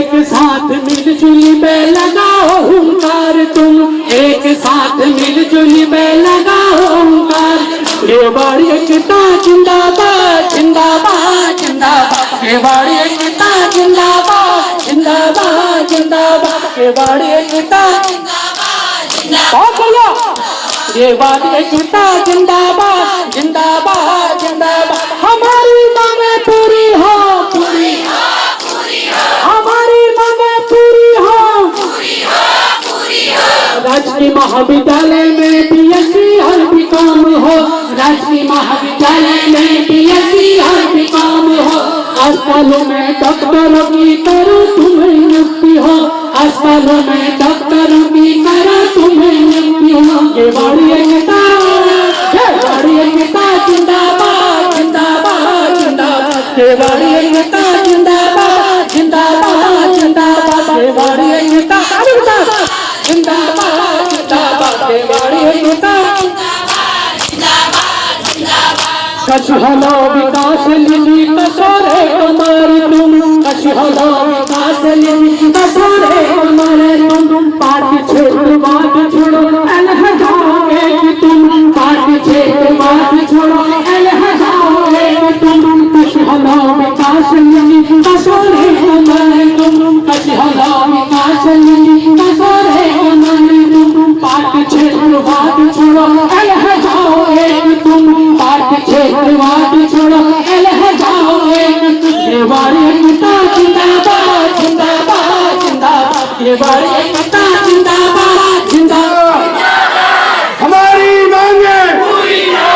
एक साथ मिलजुल में लगाओ हुंकार तुम, एक साथ मिलजुल में लगाओ हुंकार। रेवाड़ी एकता जिंदाबाद जिंदाबाद जिंदाबाद, रेवाड़ी एकता जिंदाबाद जिंदाबाद जिंदाबाद, रेवाड़ी एकता जिंदाबाद जिंदाबाद, रेवाड़ी एकता जिंदाबाद जिंदाबाद जिंदाबाद। हमारी मांगे पूरी हो, पूरी हो, पूरी हो, हमारी मांगे पूरी हो, पूरी हो, पूरी हो। राजकीय महाविद्यालय में बीएससी हर भी काम हो, राजकीय महाविद्यालय में बीएससी हर भी काम हो। अस्पतालों में डॉक्टरों की करो तुम्हें नियुक्ति हो, अस्पतालों में डॉक्टरों की करो तुम्हें नियुक्ति हो। रेवाड़ी एकता, रेवाड़ी एकता जिंदाबाद जिंदाबाद जिंदाबाद, रेवाड़ी एकता जिंदाबाद जिंदाबाद जिंदाबाद, रेवाड़ी एकता जिंदाबाद जिंदाबाद जिंदाबाद, रेवाड़ी एकता कछहलो विकास लिखी कसोरे हमारी तुम, कछहलो विकास लिखी कसोरे हमारे तुम। पार्टी क्षेत्रवाद छोड़ो अलहजाओगे तुम, पार्टी क्षेत्रवाद छोड़ो अलहजाओगे तुम। कछहलो विकास लिखी कसोरे हमारे तुम, कछहलो विकास लिखी कसोरे हमारे तुम। पार्टी क्षेत्रवाद छोड़ो अलहजाओगे तुम, पार्टी क्षेत्रवाद छोड़ो अलहजाओगे। रेवाड़ी एकता जिंदाबाद जिंदाबाद जिंदाबाद, रेवाड़ी एकता जिंदाबाद जिंदाबाद। हमारी मांगे पूरी हो,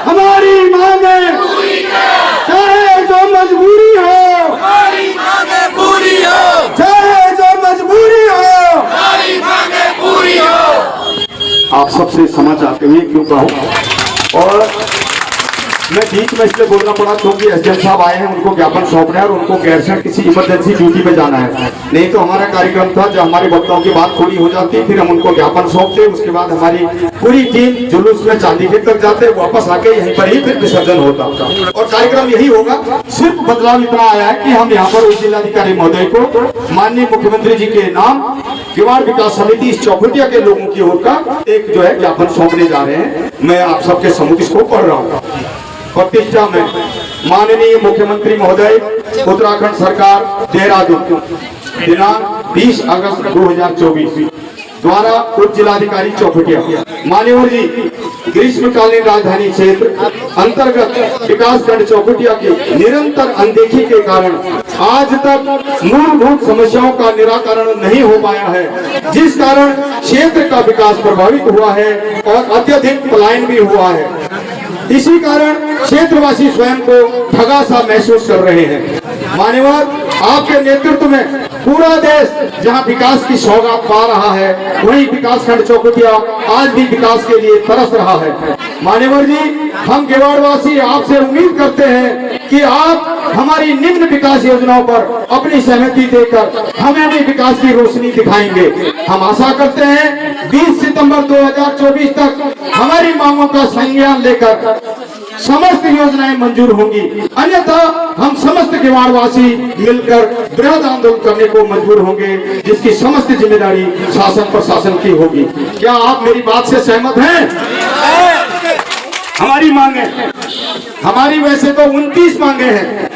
हमारी मांगे पूरी हो, चाहे जो मजबूरी हो, हमारी मांगे पूरी हो, चाहे जो मजबूरी हो, हमारी मांगे पूरी हो। आप सबसे क्षमा चाहते हुए क्यों कहूँ, और मैं बीच में इसलिए बोलना पड़ा क्योंकि एसडीएम साहब आए हैं, उनको ज्ञापन सौंपना है और उनको गैरसैंण किसी इमरजेंसी ड्यूटी पे जाना है। नहीं तो हमारा कार्यक्रम था जब हमारे वक्ताओं की बात पूरी हो जाती फिर हम उनको ज्ञापन सौंपते, उसके बाद हमारी पूरी टीम जुलूस में चांदी गेट तक जाते, वापस आके यहीं पर ही फिर विसर्जन होता और कार्यक्रम यही होगा। सिर्फ बदलाव इतना आया है कि हम यहाँ पर उप जिलाधिकारी महोदय को माननीय मुख्यमंत्री जी के नाम किवाड़ विकास समिति इस चौखुटिया के लोगों की ओर का एक जो है ज्ञापन सौंपने जा रहे हैं। मैं आप सबके सम्मुख इसको पढ़ रहा हूँ। प्रतिष्ठा में माननीय मुख्यमंत्री महोदय उत्तराखंड सरकार देहरादून दिनांक 20 अगस्त 2024 द्वारा उप जिलाधिकारी चौखुटिया मान्यवर जी ग्रीष्मकालीन राजधानी क्षेत्र अंतर्गत विकास खंड चौखुटिया की निरंतर अनदेखी के कारण आज तक मूलभूत समस्याओं का निराकरण नहीं हो पाया है, जिस कारण क्षेत्र का विकास प्रभावित हुआ है और अत्यधिक पलायन भी हुआ है। इसी कारण क्षेत्रवासी स्वयं को ठगा सा महसूस कर रहे हैं। मान्यवर आपके नेतृत्व में पूरा देश जहां विकास की सौगात पा रहा है, वहीं विकास खंड चौखुटिया आज भी विकास के लिए तरस रहा है। मान्यवर जी, हम गेवाड़वासी आपसे उम्मीद करते हैं कि आप हमारी निम्न विकास योजनाओं पर अपनी सहमति देकर हमें भी विकास की रोशनी दिखाएंगे। हम आशा करते हैं 20 सितंबर 2024 तक हमारी मांगों का संज्ञान लेकर समस्त योजनाएं मंजूर होंगी, अन्यथा हम समस्त गेवाड़वासी मिलकर बृहद आंदोलन करने को मजबूर होंगे, जिसकी समस्त जिम्मेदारी शासन प्रशासन की होगी। क्या आप मेरी बात से सहमत हैं? हमारी मांगे, हमारी वैसे तो 29 मांगे हैं,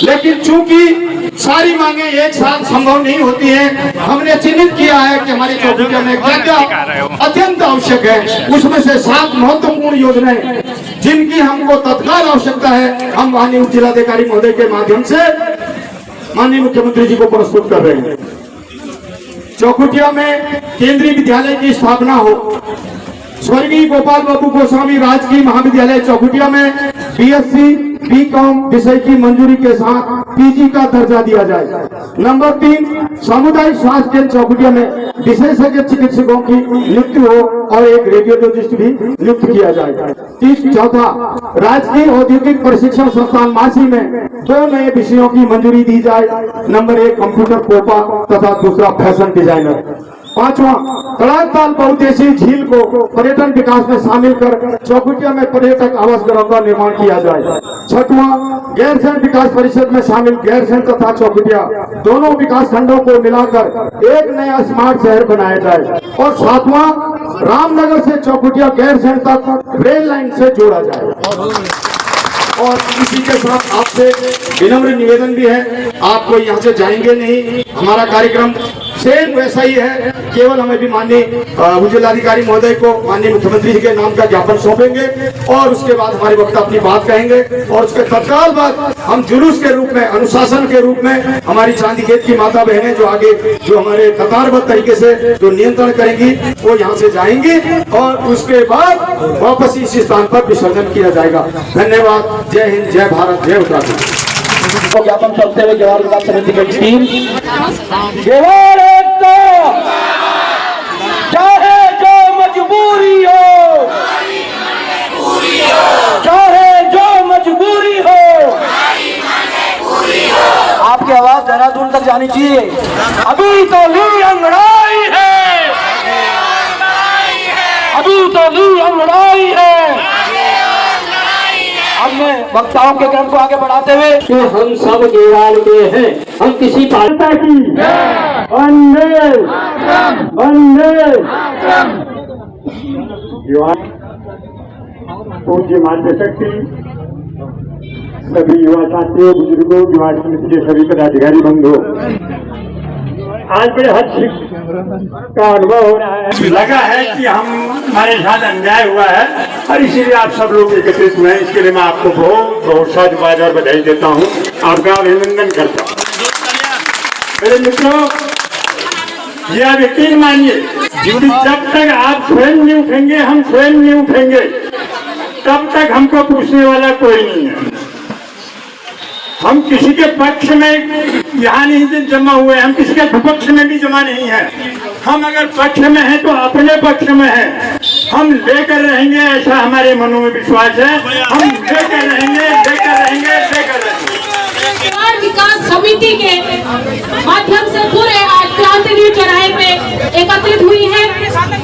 लेकिन चूंकि सारी मांगे एक साथ संभव नहीं होती है, हमने चिन्हित किया है कि हमारी चौखुटिया में क्या अत्यंत आवश्यक है। उसमें से 7 महत्वपूर्ण योजनाएं जिनकी हमको तत्काल आवश्यकता है, हम माननीय उप जिलाधिकारी महोदय के माध्यम से माननीय मुख्यमंत्री जी को प्रस्तुत कर रहे हैं। चौखुटिया में केंद्रीय विद्यालय की स्थापना हो, स्वर्गीय गोपाल बाबू गोस्वामी राजकीय महाविद्यालय चौखुटिया में बीएससी बीकॉम विषय की मंजूरी के साथ पीजी का दर्जा दिया जाए। नंबर 3, सामुदायिक स्वास्थ्य केंद्र चौखुटिया में विशेषज्ञ चिकित्सकों की नियुक्ति हो और एक रेडियोलॉजिस्ट भी नियुक्त किया जाए। 4था, राजकीय औद्योगिक प्रशिक्षण संस्थान मासी में 2 नए विषयों की मंजूरी दी जाए। नंबर 1 कंप्यूटर कोपा तथा दूसरा फैशन डिजाइनर। 5वां, कड़ाकताल बहुउद्देशीय झील को पर्यटन विकास में शामिल कर चौखुटिया में पर्यटक आवास गृह का निर्माण किया जाए। छठवां गैरसैंण विकास परिषद में शामिल गैरसैंण तथा चौखुटिया दोनों विकास खंडों को मिलाकर एक नया स्मार्ट शहर बनाया जाए। और सातवां रामनगर से चौखुटिया गैरसैंण तक रेल लाइन से जोड़ा जाए। और इसी के साथ आपसे विनम्र निवेदन भी है, आपको यहाँ से जाएंगे नहीं, हमारा कार्यक्रम सेम वैसा ही है, केवल हमें भी माननीय जिलाधिकारी महोदय को माननीय मुख्यमंत्री जी के नाम का ज्ञापन सौंपेंगे और उसके बाद हमारे वक्ता अपनी बात कहेंगे और उसके तत्काल बाद हम जुलूस के रूप में, अनुशासन के रूप में हमारी चांदी खेत की माता बहनें जो आगे जो हमारे कतारबद्ध तरीके से जो नियंत्रण करेंगी वो यहाँ से जाएंगी और उसके बाद वापस इसी स्थान पर विसर्जन किया जाएगा। धन्यवाद। जय हिंद, जय भारत, जय उत्तराखंड। को ज्ञापन सौंपते हुए गेवार विकास समिति की टीम गेवार एकता, चाहे जो मजबूरी हो, चाहे जो मजबूरी हो, आपकी आवाज देहरादून तक जानी चाहिए। अभी तो ली अंगड़ाई है, अभी तो ली अंगड़ाई है। अब मैं वक्ताओं के क्रम को आगे बढ़ाते हुए कि हम सब गेवार के हैं, हम किसी पार्टी की वंदे वंदे पूज्य माध्य शक्ति सभी युवा साथियों, बुजुर्गों, युवा समिति के सभी पदाधिकारी बंधु, आज बड़े हर्ष का अनुभव हो रहा है। लगा है कि हमारे साथ अन्याय हुआ है और इसीलिए आप सब लोग एकत्रित हुए हैं। इसके लिए मैं आपको बहुत बहुत साधुवाद और बधाई देता हूँ, आपका अभिनंदन करता हूँ। मेरे मित्रों, ये आप यकीन मानिए, जब तक आप स्वयं नहीं उठेंगे, हम स्वयं नहीं उठेंगे, तब तक हमको पूछने वाला कोई नहीं है। हम किसी के पक्ष में यहाँ नहीं जमा हुए, हम किसी के विपक्ष में भी जमा नहीं है। हम अगर पक्ष में हैं तो अपने पक्ष में हैं, हम लेकर रहेंगे, ऐसा हमारे मनों में विश्वास है। हम लेकर रहेंगे, लेकर रहेंगे, लेकर रहेंगे। विकास समिति के माध्यम से पूरे आज क्रांतिवीर चौराहे पे एकत्रित हुई है,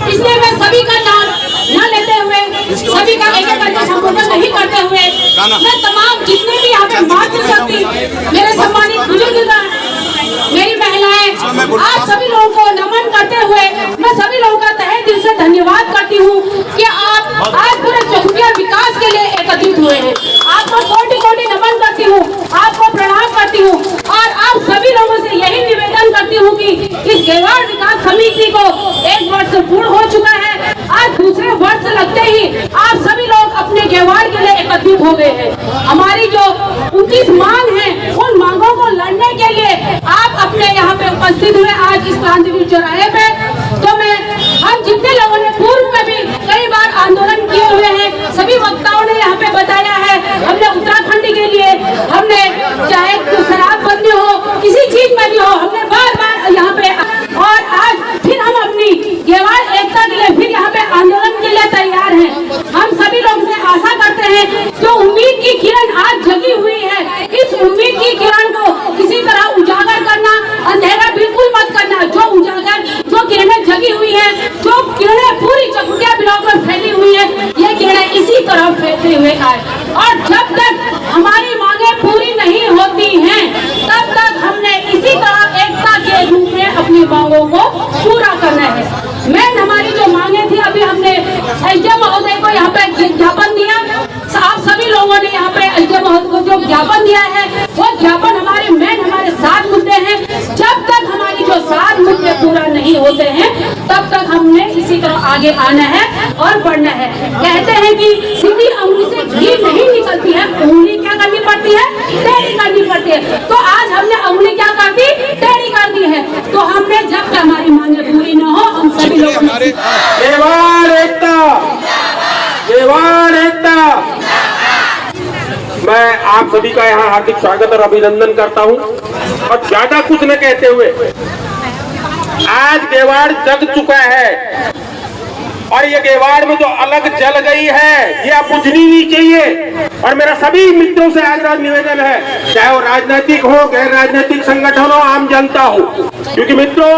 इसलिए मैं सभी का नाम न लेते हुए, सभी का एक एक करके संबोधन नहीं करते हुए, मैं तमाम जितने भी यहाँ पे मातृशक्ति, मेरे सम्मानित बुजुर्ग, मेरी महिलाएं, आप सभी लोगों को नमन करते हुए मैं सभी लोगों का तहे दिल से धन्यवाद करती हूँ कि आप आज पूरे चौखुटिया विकास के लिए एकत्रित हुए हैं। आपको कोटि कोटि नमन करती हूँ, आपको प्रणाम करती हूँ और आप सभी लोगों से यही निवेदन करती हूँ कि इस गेवार विकास समिति को 1 वर्ष पूर्ण हो चुका है। आज दूसरे वर्ष लगते ही आप सभी लोग अपने गेवार के लिए एकत्रित हो गए हैं। हमारी जो 29 मांग है, उन मांगों को लड़ने के लिए आप अपने यहाँ पे उपस्थित हुए आज इस क्रांतिवीर चौराहे पे। तो हम जितने लोगों ने पूर्व में भी कई बार आंदोलन किए हुए हैं, सभी वक्ताओं ने यहाँ पे बताया है, हमने उत्तराखंड के लिए, हमने चाहे तो शराबबंदी हो, किसी चीज में भी हो, हमने बार बार यहाँ पे, और आज फिर हम अपनी गेवार एकता के लिए फिर यहाँ पे आंदोलन के लिए तैयार हैं। हम सभी लोग से आशा करते हैं जो उम्मीद की किरण आज जगी हुई है, इस उम्मीद की किरण को किसी तरह उजागर करना, अंधेरा बिल्कुल मत करना। जो उजागर, जो किरणें जगी हुई है, जो किरणें पूरी चौखुटिया ब्लॉक में फैली हुई है, ये किरणें इसी तरह फैलते हुए आए। और जब तक हमारी मांगे पूरी नहीं होती हैं, तब तक हमने इसी तरह एकता के रूप में अपनी मांगों को पूरा करना है। मैं हमारी जो मांगे थी, अभी हमने एसडीएम महोदय को यहाँ पे ज्ञापन दिया, आप सभी लोगों ने यहाँ पे एसडीएम महोदय को जो ज्ञापन दिया है, वो ज्ञापन हमारे 7 मुद्दे हैं। जब तक हमारी जो 7 मुद्दे पूरा नहीं होते हैं, तब तक हमने इसी तरह आगे आना है और बढ़ना है। कहते हैं कि सीधी उंगली से घी नहीं निकलती है, उंगली क्या करनी पड़ती है, टेढ़ी करनी पड़ती है। तो आज हमने उंगली क्या कर दी, टेढ़ी कर दी है। तो हमने जब तक हमारी मांगे पूरी न हो, हम सभी लोग गेवार एकता, गेवार एकता। मैं आप सभी का यहाँ हार्दिक स्वागत और अभिनंदन करता हूँ। और ज्यादा कुछ न कहते हुए, आज गेवार जग चुका है और ये गेवार में जो अलग जल गई है, ये अब बुझनी नहीं चाहिए। और मेरा सभी मित्रों से आज निवेदन है, चाहे वो राजनीतिक हो, गैर राजनीतिक संगठन हो, आम जनता हो, क्योंकि मित्रों,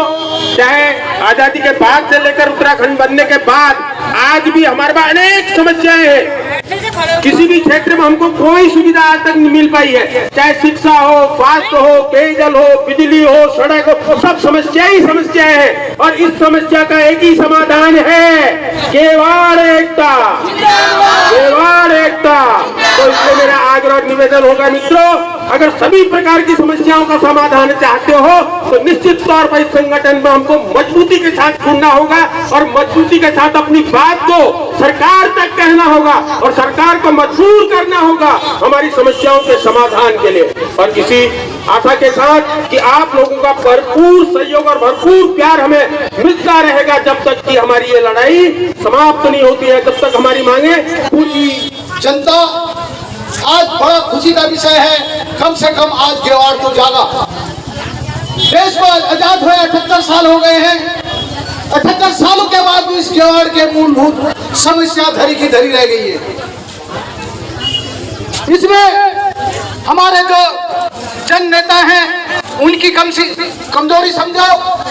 चाहे आजादी के बाद से लेकर उत्तराखंड बनने के बाद आज भी हमारे पास अनेक समस्याएं हैं। किसी भी क्षेत्र में हमको कोई सुविधा आज तक नहीं मिल पाई है, चाहे शिक्षा हो, स्वास्थ्य हो, पेयजल हो, बिजली हो, सड़क हो, सब समस्या ही समस्याएं हैं। और इस समस्या का एक ही समाधान है, केवड़ एकता, केवड़ एकता। तो इसलिए मेरा आग्रह और निवेदन होगा मित्रों, अगर सभी प्रकार की समस्याओं का समाधान चाहते हो तो निश्चित तौर पर इस संगठन में हमको मजबूती के साथ जुड़ना होगा और मजबूती के साथ अपनी बात को सरकार तक कहना होगा और सरकार को मजबूर करना होगा हमारी समस्याओं के समाधान के लिए। और इसी आशा के साथ कि आप लोगों का भरपूर सहयोग और भरपूर प्यार हमें मिलता रहेगा जब तक कि हमारी ये लड़ाई समाप्त नहीं होती है, तब तक हमारी मांगे पूरी जनता आज बड़ा खुशी का विषय है, कम से कम आज गेवाड़ तो जागा। देश को आजाद हुए 78 साल हो गए हैं, 78 सालों के बाद भी इस गेवाड़ के मूलभूत समस्या धरी की धरी रह गई है। इसमें हमारे जो जन नेता हैं उनकी कमजोरी समझो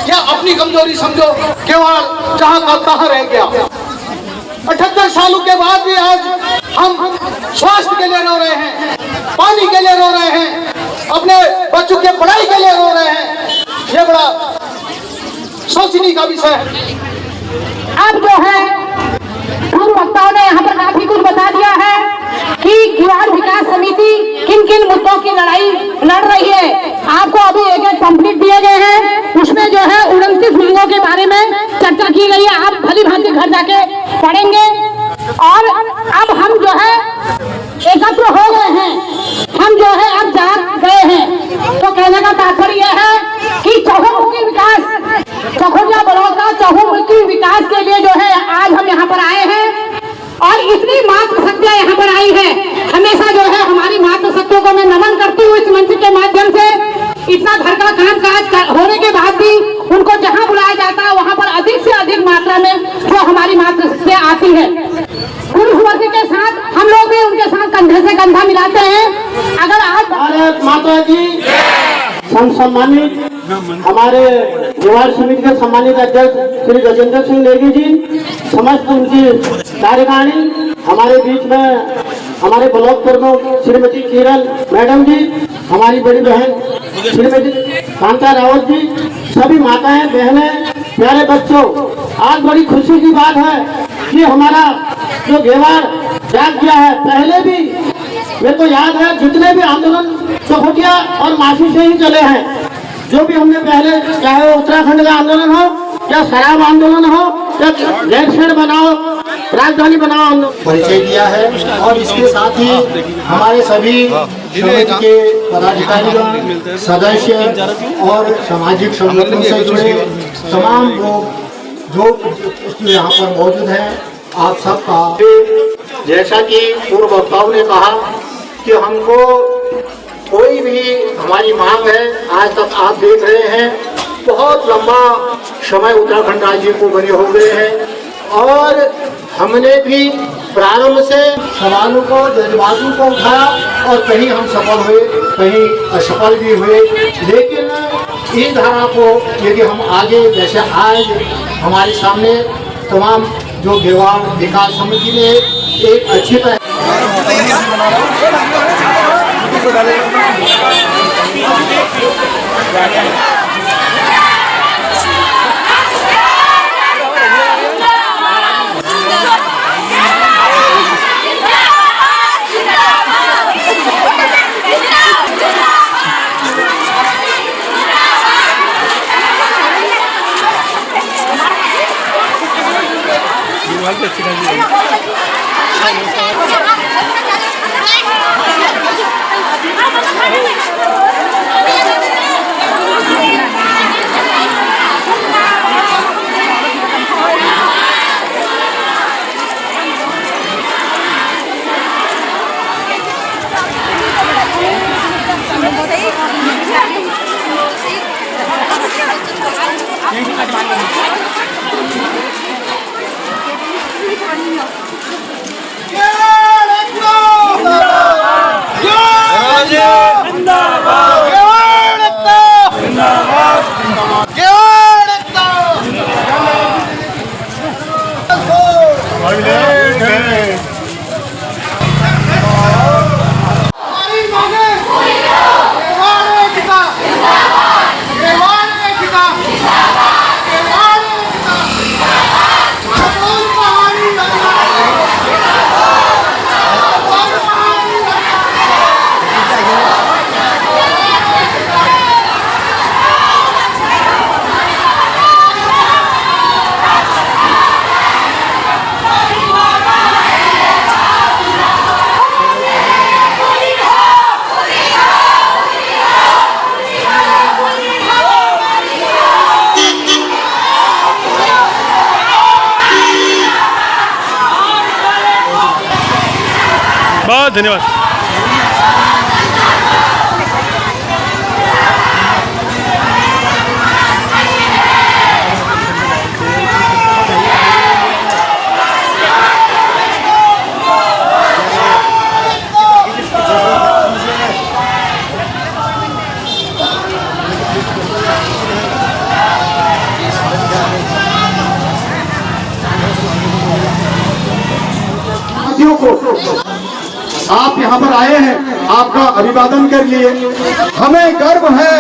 या अपनी कमजोरी समझो, गेवाड़ जहां का तहां रह गया। 78 सालों के बाद भी आज हम स्वास्थ्य के लिए रो रहे हैं, पानी के लिए रो रहे हैं, अपने बच्चों के पढ़ाई के लिए रो रहे हैं। ये बड़ा सोचने का विषय है। अब जो है हम वक्ताओं ने यहाँ पर काफी कुछ बता दिया है कि गेवाड़ विकास समिति किन किन मुद्दों की लड़ाई लड़ रही है। आपको अभी एक एक पंपलेट दिए गए हैं, उसमें जो है 29 मांगों के बारे में चर्चा की गई है। आप भली भांति घर जाके पढ़ेंगे। और अब हम जो है एकत्र हो गए हैं, हम जो है अब जाग गए हैं। तो कहने का तात्पर्य यह है कि चहुमुखी विकास, चौखुटिया ब्लॉक का चहुमुखी विकास के लिए जो है आज हम यहाँ पर आए हैं और इतनी मातृशक्तियां यहाँ पर आई है। हमेशा जो है हमारी मातृशक्तियों को मैं नमन करती हूँ इस मंच के माध्यम से। इतना घर का काम काज होने के बाद भी उनको जहाँ बुलाया जाता है वहाँ पर अधिक से अधिक मात्रा में जो हमारी मातृशक्तियां आती है। पुरुष वर्ग के साथ हम लोग भी उनके साथ कंधे से कंधा मिलाते हैं। अगर आज भारत माता की सम्मानित हमारे गेवाड़ समिति के सम्मानित अध्यक्ष श्री गजेंद्र सिंह नेगी जी, समस्त उनकी कार्यकारिणी, हमारे बीच में हमारे ब्लॉक प्रमुख श्रीमती किरण मैडम जी, हमारी बड़ी बहन श्रीमती कांता रावत जी, सभी माताएं बहनें, प्यारे बच्चों, आज बड़ी खुशी की बात है कि हमारा जो गेवाड़ जाग गया है। पहले भी मेरे को याद है जितने भी आंदोलन चौखुटिया और मासी से ही चले हैं, जो भी हमने पहले, चाहे वो उत्तराखंड का आंदोलन हो या शराब आंदोलन हो या रेड शेड बनाओ, राजधानी बनाओ, परिचय दिया है। और इसके साथ ही हमारे सभी समिति के पदाधिकारी, सदस्य और सामाजिक संगठनों से जुड़े तमाम लोग जो यहाँ पर मौजूद हैं, आप सबका, जैसा कि पूर्व वक्ताओं ने कहा कि हमको कोई भी हमारी मांग है, आज तक आप देख रहे हैं बहुत लंबा समय उत्तराखंड राज्य को बने हो गए हैं और हमने भी प्रारंभ से सवालों को, जज्बातों को उठाया और कहीं हम सफल हुए, कहीं असफल भी हुए। लेकिन इस धारा को यदि हम आगे, जैसे आज हमारे सामने तमाम जो गेवाड़ विकास समिति ने एक अच्छी तरह बहुत धन्यवाद। साथियों को आप यहाँ पर आए हैं, आपका अभिवादन कर लिए। हमें गर्व है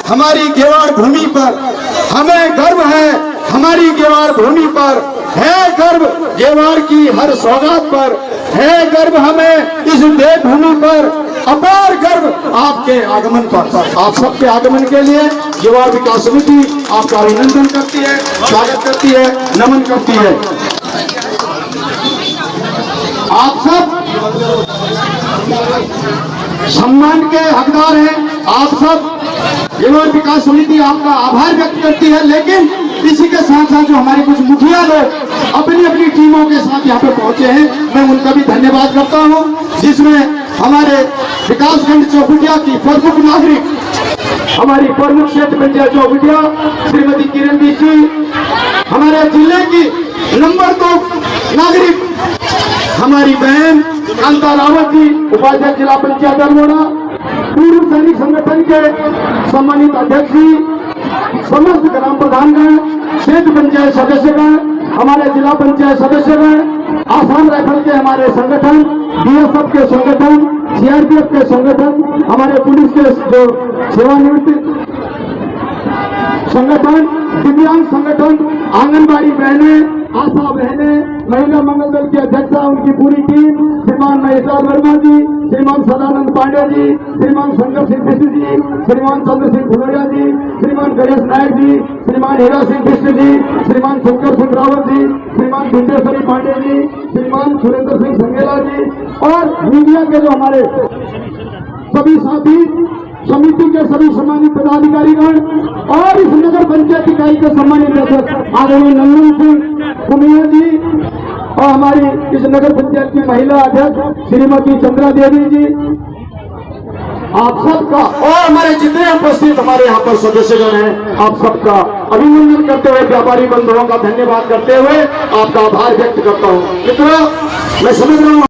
हमारी गेवाड़ भूमि पर, हमें गर्व है हमारी गेवाड़ भूमि पर, है गर्व गेवाड़ की हर सौगात पर, है गर्व हमें इस देवभूमि पर, अपार गर्व आपके आगमन पर। आप सबके आगमन के लिए गेवाड़ विकास समिति आपका अभिनंदन करती है, स्वागत करती है, नमन करती है। आप सब सम्मान के हकदार हैं, आप सब गेवाड़ विकास समिति आपका आभार व्यक्त करती है। लेकिन इसी के साथ साथ जो हमारे कुछ मुखिया लोग अपनी अपनी टीमों के साथ यहाँ पे पहुंचे हैं, मैं उनका भी धन्यवाद करता हूँ, जिसमें हमारे विकासखंड चौखुटिया की प्रमुख नागरिक, हमारी प्रमुख क्षेत्र पंचायत चौखुटिया श्रीमती किरण जी, हमारे जिले की नंबर 2 नागरिक हमारी बहन कांता रावत जी, उपाध्यक्ष जिला पंचायत अल्मोड़ा, पूर्व सैनिक संगठन के सम्मानित अध्यक्ष जी, समस्त ग्राम प्रधानगण, क्षेत्र पंचायत सदस्यगण, हमारे जिला पंचायत सदस्यगण, आसाम राइफल के हमारे संगठन, बीएसएफ के संगठन, सीआरपीएफ के संगठन, हमारे पुलिस के जो सेवानिवृत्त संगठन, दिव्यांग संगठन, आंगनबाड़ी बहनें, आशा बहनें, महिला मंगल दल की अध्यक्षा, उनकी पूरी टीम, श्रीमान महेश्वर वर्मा जी, श्रीमान सदानंद पांडे जी, श्रीमान शंकर सिंह बिष्ट जी, श्रीमान चंद्र सिंह फुलोरिया जी, श्रीमान गणेश नायक जी, श्रीमान हीरा सिंह बिष्ट जी, श्रीमान शंकर सिंह रावत जी, श्रीमान बिंदेश्वरी पांडे जी, श्रीमान सुरेंद्र सिंह संगेला जी, और मीडिया के जो हमारे सभी साथी, समिति के सभी सम्मानित पदाधिकारीगण और इस नगर पंचायत इकाई के सम्मानित अध्यक्ष आदरणीय नंदन सिंह कुमिया जी, और हमारी इस नगर पंचायत की महिला अध्यक्ष श्रीमती चंद्रा देवी जी, आप सबका और हमारे जितने उपस्थित हमारे यहाँ पर सदस्यगण हैं, आप सबका अभिनंदन करते हुए, व्यापारी बंधुओं का धन्यवाद करते हुए आपका आभार व्यक्त करता हूँ। मित्रों, मैं समझ रहा हूँ